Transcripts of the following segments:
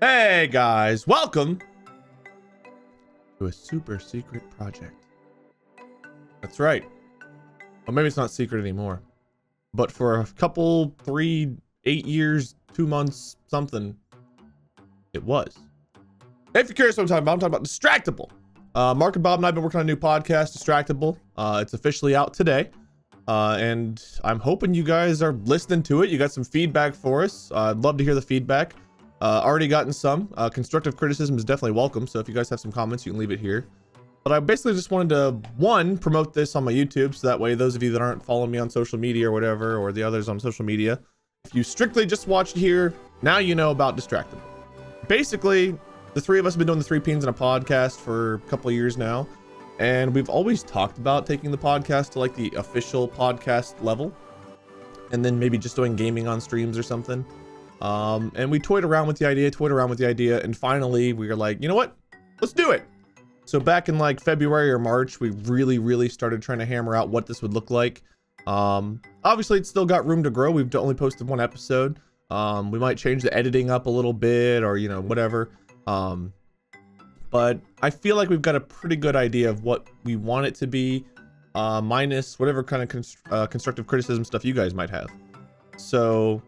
Hey guys, welcome to a super secret project. That's right. Well, maybe it's not secret anymore, but for a couple, 8 years, 2 months, something, it was. If you're curious what I'm talking about Distractible. Mark and Bob and I have been working on a new podcast, Distractible. It's officially out today. And I'm hoping you guys are listening to it. You got some feedback for us. I'd love to hear the feedback. Already gotten some. Constructive criticism is definitely welcome. So if you guys have some comments, you can leave it here. But I basically just wanted to, one, promote this on my YouTube. So that way, those of you that aren't following me on social media or whatever, or the others on social media, if you strictly just watched here, now you know about Distractible. Basically, the three of us have been doing the Three Peens in a podcast for a couple of years now. And we've always talked about taking the podcast to like the official podcast level. And then maybe just doing gaming on streams or something. And we toyed around with the idea, and finally we were like, you know what? Let's do it. So back in like February or March, we really started trying to hammer out what this would look like. Obviously it's still got room to grow. We've only posted one episode. We might change the editing up a little bit or, you know, whatever. But I feel like we've got a pretty good idea of what we want it to be, minus whatever kind of constructive criticism stuff you guys might have. So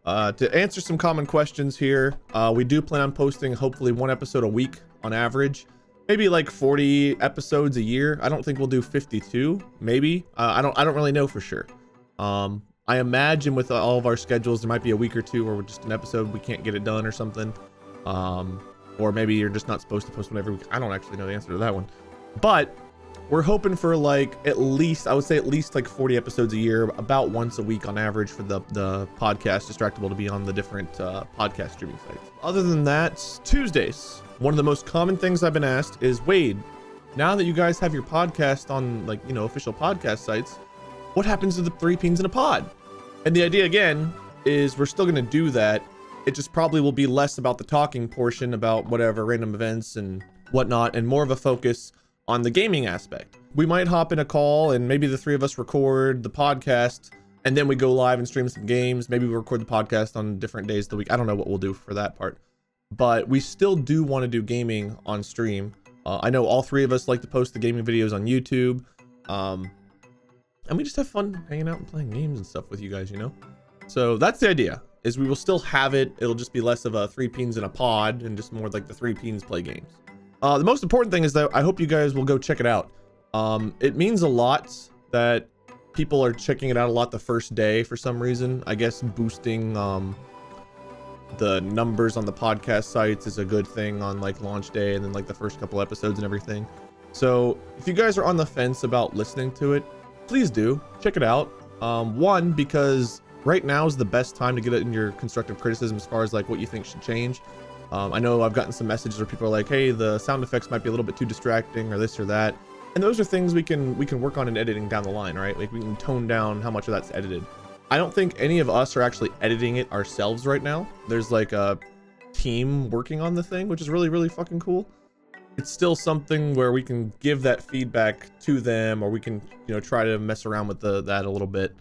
to answer some common questions here, we do plan on posting hopefully one episode a week on average, maybe like 40 episodes a year. I don't think we'll do 52, maybe. I don't really know for sure. I imagine with all of our schedules, there might be a week or two where we're just an episode, we can't get it done or something. Or maybe you're just not supposed to post one every week. I don't actually know the answer to that one, but we're hoping for like at least like 40 episodes a year, about once a week on average for the podcast Distractible to be on the different podcast streaming sites. Other than that, Tuesdays. One of the most common things I've been asked is, Wade, now that you guys have your podcast on like, you know, official podcast sites, what happens to the Three Peens in a Pod? And the idea again is we're still going to do that. It just probably will be less about the talking portion about whatever random events and whatnot, and more of a focus on the gaming aspect. We might hop in a call and maybe the three of us record the podcast and then we go live and stream some games. Maybe we record the podcast on different days of the week. I don't know what we'll do for that part, but we still do want to do gaming on stream. I know all three of us like to post the gaming videos on YouTube. And we just have fun hanging out and playing games and stuff with you guys, you know? So that's the idea, is we will still have it. It'll just be less of a Three Peens in a Pod and just more like the Three Peens play games. The most important thing is that I hope you guys will go check it out. It means a lot that people are checking it out a lot the first day for some reason. I guess boosting the numbers on the podcast sites is a good thing on like launch day and then like the first couple episodes and everything. So if you guys are on the fence about listening to it, please do check it out. One, because right now is the best time to get it in your constructive criticism as far as like what you think should change. I know I've gotten some messages where people are like, hey, the sound effects might be a little bit too distracting or this or that. And those are things we can work on in editing down the line, right? Like we can tone down how much of that's edited. I don't think any of us are actually editing it ourselves right now. There's like a team working on the thing, which is really fucking cool. It's still something where we can give that feedback to them, or we can, you know, try to mess around with that a little bit.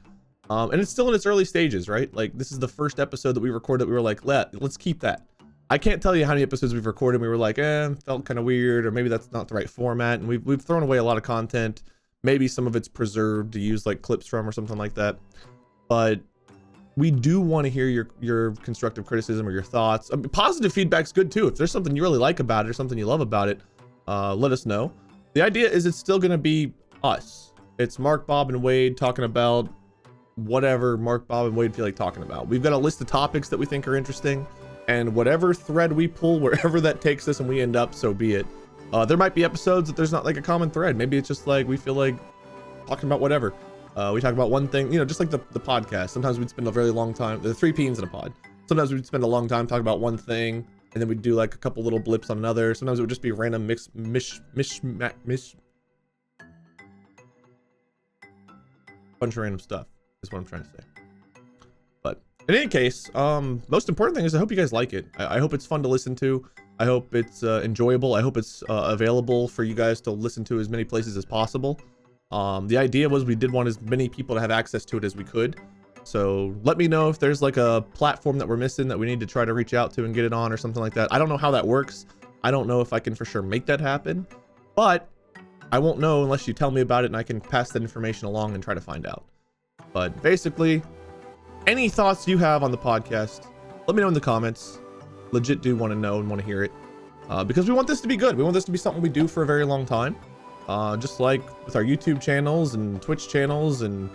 And it's still in its early stages, right? Like this is the first episode that we recorded that we were like, let's keep that. I can't tell you how many episodes we've recorded and we were like, felt kind of weird, or maybe that's not the right format. And we've thrown away a lot of content. Maybe some of it's preserved to use like clips from or something like that. But we do want to hear your constructive criticism or your thoughts. I mean, positive feedback's good too. If there's something you really like about it or something you love about it, let us know. The idea is it's still going to be us. It's Mark, Bob, and Wade talking about whatever Mark, Bob, and Wade feel like talking about. We've got a list of topics that we think are interesting. And whatever thread we pull, wherever that takes us and we end up, so be it. There might be episodes that there's not like a common thread. Maybe it's just like we feel like talking about whatever. We talk about one thing, you know, just like the podcast. Sometimes we'd spend a very long time, the Three Peens in a Pod. Sometimes we'd spend a long time talking about one thing, and then we'd do like a couple little blips on another. Sometimes it would just be random bunch of random stuff is what I'm trying to say. But in any case, most important thing is I hope you guys like it. I hope it's fun to listen to. I hope it's enjoyable. I hope it's available for you guys to listen to as many places as possible. The idea was we did want as many people to have access to it as we could. So let me know if there's like a platform that we're missing that we need to try to reach out to and get it on or something like that. I don't know how that works. I don't know if I can for sure make that happen, but I won't know unless you tell me about it and I can pass that information along and try to find out. But basically, any thoughts you have on the podcast, let me know in the comments. Legit do want to know and want to hear it, because we want this to be good. We want this to be something we do for a very long time, just like with our YouTube channels and Twitch channels and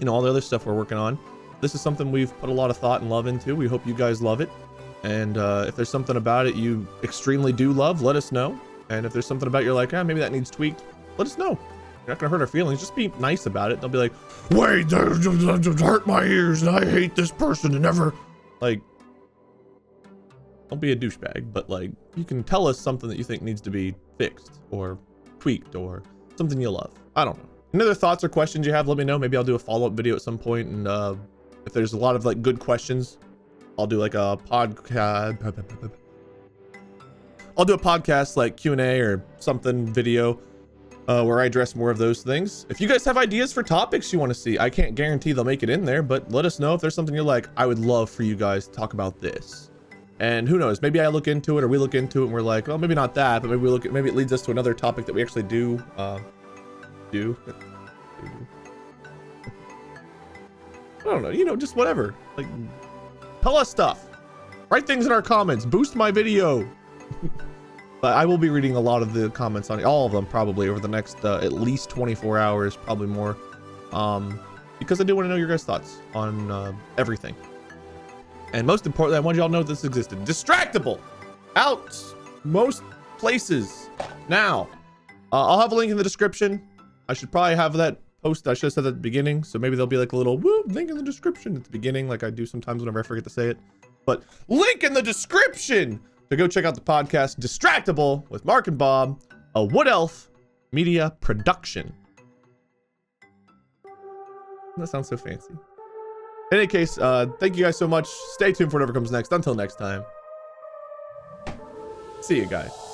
all the other stuff we're working on. This is something we've put a lot of thought and love into. We hope you guys love it, and if there's something about it you extremely do love, let us know. And if there's something about you're like, maybe that needs tweaked, let us know. You're not gonna hurt our feelings. Just be nice about it. Don't be like, wait, that hurt my ears and I hate this person and never, like, don't be a douchebag, but like, you can tell us something that you think needs to be fixed or tweaked or something you love. I don't know. Any other thoughts or questions you have, let me know. Maybe I'll do a follow-up video at some point, and if there's a lot of like good questions, I'll do like a podcast. I'll do a podcast like Q&A or something video where I address more of those things. If you guys have ideas for topics you want to see, I can't guarantee they'll make it in there, but let us know if there's something you're like, I would love for you guys to talk about this. And who knows, maybe I look into it or we look into it and we're like, well, maybe not that, but maybe maybe it leads us to another topic that we actually do. I don't know, just whatever. Like, tell us stuff. Write things in our comments. Boost my video. But I will be reading a lot of the comments on all of them probably over the next at least 24 hours, probably more. Because I do want to know your guys' thoughts on everything. And most importantly, I want y'all to know this existed. Distractible! Out most places now. I'll have a link in the description. I should probably have that post. I should have said that at the beginning. So maybe there'll be like a little woo link in the description at the beginning, like I do sometimes whenever I forget to say it. But link in the description to go check out the podcast Distractible with Mark and Bob, a Wood Elf media production. That sounds so fancy. In any case, thank you guys so much. Stay tuned for whatever comes next. Until next time. See you guys.